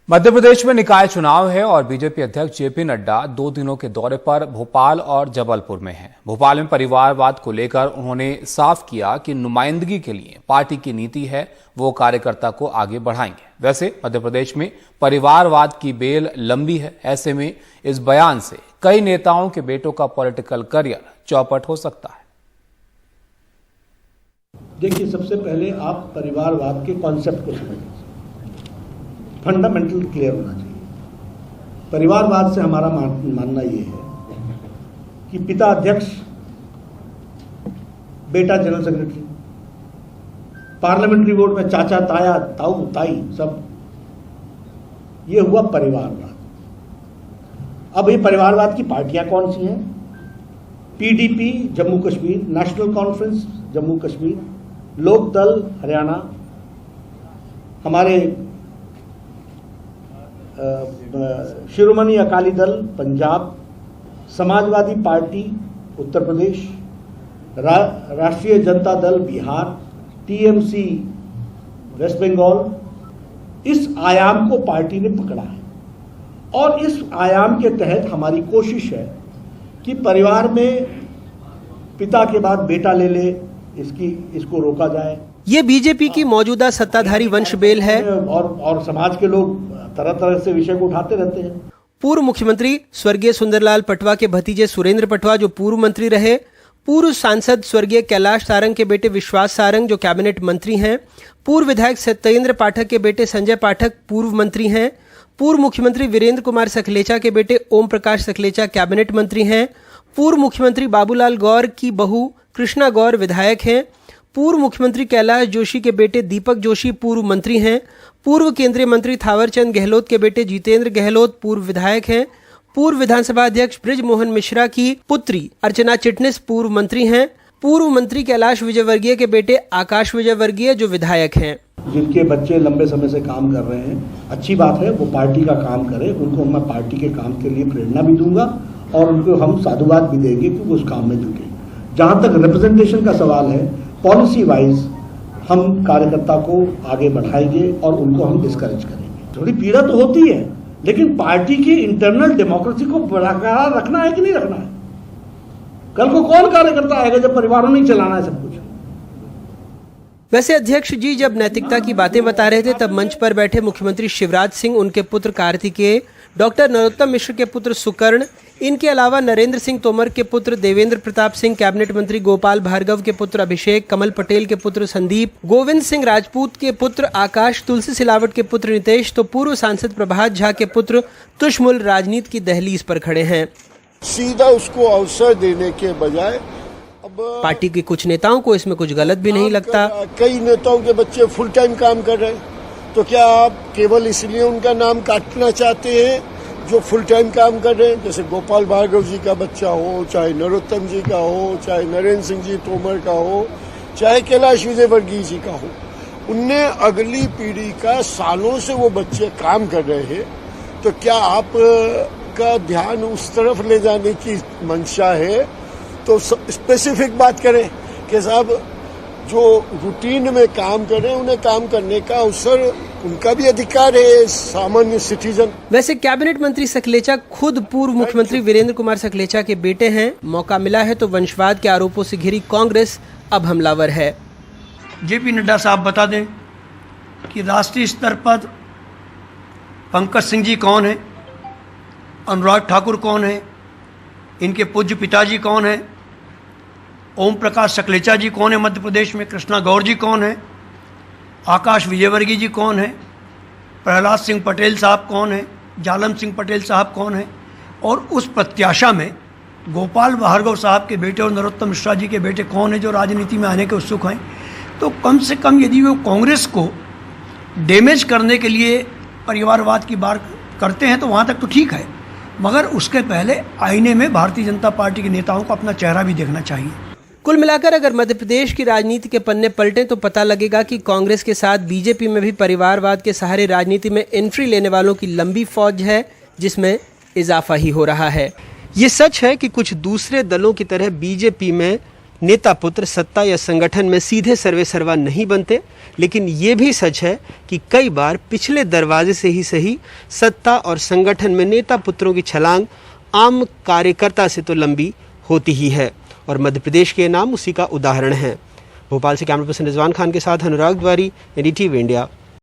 मध्य प्रदेश में निकाय चुनाव है और बीजेपी अध्यक्ष जेपी नड्डा 2 दिनों के दौरे पर भोपाल और जबलपुर में हैं। भोपाल में परिवारवाद को लेकर उन्होंने साफ किया कि नुमाइंदगी के लिए पार्टी की नीति है, वो कार्यकर्ता को आगे बढ़ाएंगे। वैसे मध्य प्रदेश में परिवारवाद की बेल लंबी है, ऐसे में इस बयान से कई नेताओं के बेटों का पॉलिटिकल करियर चौपट हो सकता है। देखिए, सबसे पहले आप परिवारवाद के कॉन्सेप्ट को समझें। फंडामेंटल क्लियर होना चाहिए। परिवारवाद से हमारा मानना ये है कि पिता अध्यक्ष, बेटा जनरल सेक्रेटरी, पार्लियामेंट्री वोट में चाचा, ताया, ताऊ, ताई, सब, ये हुआ परिवारवाद। अब ये परिवारवाद की पार्टियां कौन सी हैं? PDP Jammu Kashmir, national conference Jammu Kashmir, Lokdal Haryana, हमारे शिरोमणि अकाली दल पंजाब, समाजवादी पार्टी उत्तर प्रदेश, राष्ट्रीय जनता दल बिहार, टीएमसी वेस्ट बंगाल। इस आयाम को पार्टी ने पकड़ा है और इस आयाम के तहत हमारी कोशिश है कि परिवार में पिता के बाद बेटा ले ले, इसको रोका जाए। ये बीजेपी की मौजूदा सत्ताधारी वंश बेल है और समाज के लोग तरह तरह से विषय को उठाते रहते हैं। पूर्व मुख्यमंत्री स्वर्गीय सुंदरलाल पटवा के भतीजे सुरेंद्र पटवा जो पूर्व मंत्री रहे, पूर्व सांसद स्वर्गीय कैलाश सारंग के बेटे विश्वास सारंग जो कैबिनेट मंत्री हैं, पूर्व विधायक सत्येंद्र पाठक के बेटे संजय पाठक पूर्व मंत्री हैं, पूर्व मुख्यमंत्री वीरेंद्र कुमार सखलेचा के बेटे ओम प्रकाश सखलेचा कैबिनेट मंत्री हैं, पूर्व मुख्यमंत्री बाबूलाल गौर की बहू कृष्णा गौर विधायक हैं, पूर्व मुख्यमंत्री कैलाश जोशी के बेटे दीपक जोशी पूर्व मंत्री हैं, पूर्व केंद्रीय मंत्री थावरचंद गहलोत के बेटे जितेंद्र गहलोत पूर्व विधायक हैं, पूर्व विधानसभा अध्यक्ष बृजमोहन मिश्रा की पुत्री अर्चना चिटनिस पूर्व मंत्री हैं, पूर्व मंत्री कैलाश विजयवर्गीय के बेटे आकाश विजयवर्गीय जो विधायक हैं। जिनके बच्चे लंबे समय से काम कर रहे हैं, अच्छी बात है, वो पार्टी का काम करें, उनको मैं पार्टी के काम के लिए प्रेरणा भी दूंगा और उनको हम साधुवाद भी देंगे कि वो उस काम में जुटे। जहां तक रिप्रेजेंटेशन का सवाल है, पॉलिसी वाइज हम कार्यकर्ता को आगे बढ़ाएंगे और उनको हम डिस्करेज करेंगे। थोड़ी पीड़ा तो होती है, लेकिन पार्टी की इंटरनल डेमोक्रेसी को बरकरार रखना है कि नहीं रखना है? कल को कौन कार्यकर्ता आएगा जब परिवारों ने चलाना है सब कुछ? वैसे अध्यक्ष जी जब नैतिकता की बातें बता रहे थे तब मंच पर बैठे मुख्यमंत्री शिवराज सिंह, उनके पुत्र कार्तिकेय, डॉक्टर नरोत्तम मिश्र के पुत्र सुकर्ण, इनके अलावा नरेंद्र सिंह तोमर के पुत्र देवेंद्र प्रताप सिंह, कैबिनेट मंत्री गोपाल भार्गव के पुत्र अभिषेक, कमल पटेल के पुत्र संदीप, गोविंद सिंह राजपूत के पुत्र आकाश, तुलसी सिलावट के पुत्र नितेश, तो पूर्व सांसद प्रभात झा के पुत्र तुष्मुल राजनीति की दहलीज पर खड़े हैं। सीधा उसको अवसर देने के बजाय अब पार्टी के कुछ नेताओं को इसमें कुछ गलत भी नहीं लगता। कई नेताओं के बच्चे फुल टाइम काम कर रहे हैं, तो क्या आप केवल इसलिए उनका नाम काटना चाहते हैं जो फुल टाइम काम कर रहे हैं? जैसे गोपाल भार्गव जी का बच्चा हो, चाहे नरोत्तम जी का हो, चाहे नरेंद्र सिंह जी तोमर का हो, चाहे कैलाश विजयवर्गीय जी का हो, उनने अगली पीढ़ी का सालों से वो बच्चे काम कर रहे हैं, तो क्या आप का ध्यान उस तरफ ले जाने की मंशा है? तो स्पेसिफिक बात करें कि साहब जो रूटीन में काम कर रहे हैं उन्हें काम करने का अवसर, उनका भी अधिकार है, सामान्य सिटीजन। वैसे कैबिनेट मंत्री सखलेचा खुद पूर्व मुख्यमंत्री वीरेंद्र कुमार सखलेचा के बेटे हैं। मौका मिला है तो वंशवाद के आरोपों से घिरी कांग्रेस अब हमलावर है। जेपी नड्डा साहब बता दें कि राष्ट्रीय स्तर पर पंकज सिंह जी कौन है, अनुराग ठाकुर कौन है, इनके पूज्य पिताजी कौन है, ओम प्रकाश सखलेचा जी कौन है मध्य प्रदेश में, कृष्णा गौर जी कौन है, आकाश विजयवर्गीय जी कौन है, प्रहलाद सिंह पटेल साहब कौन है, जालम सिंह पटेल साहब कौन है, और उस प्रत्याशा में गोपाल भार्गव साहब के बेटे और नरोत्तम मिश्रा जी के बेटे कौन है जो राजनीति में आने के उत्सुक हैं। तो कम से कम यदि वो कांग्रेस को डैमेज करने के लिए परिवारवाद की बात करते हैं तो वहाँ तक तो ठीक है, मगर उसके पहले आईने में भारतीय जनता पार्टी के नेताओं को अपना चेहरा भी देखना चाहिए। कुल मिलाकर अगर मध्य प्रदेश की राजनीति के पन्ने पलटें तो पता लगेगा कि कांग्रेस के साथ बीजेपी में भी परिवारवाद के सहारे राजनीति में एंट्री लेने वालों की लंबी फौज है, जिसमें इजाफा ही हो रहा है। ये सच है कि कुछ दूसरे दलों की तरह बीजेपी में नेता पुत्र सत्ता या संगठन में सीधे सर्वे सर्वा नहीं बनते, लेकिन ये भी सच है कि कई बार पिछले दरवाजे से ही सही सत्ता और संगठन में नेता पुत्रों की छलांग आम कार्यकर्ता से तो लंबी होती ही है, और मध्य प्रदेश के नाम उसी का उदाहरण है। भोपाल से कैमरा पर्सन रिजवान खान के साथ अनुराग द्वारी, NDTV इंडिया।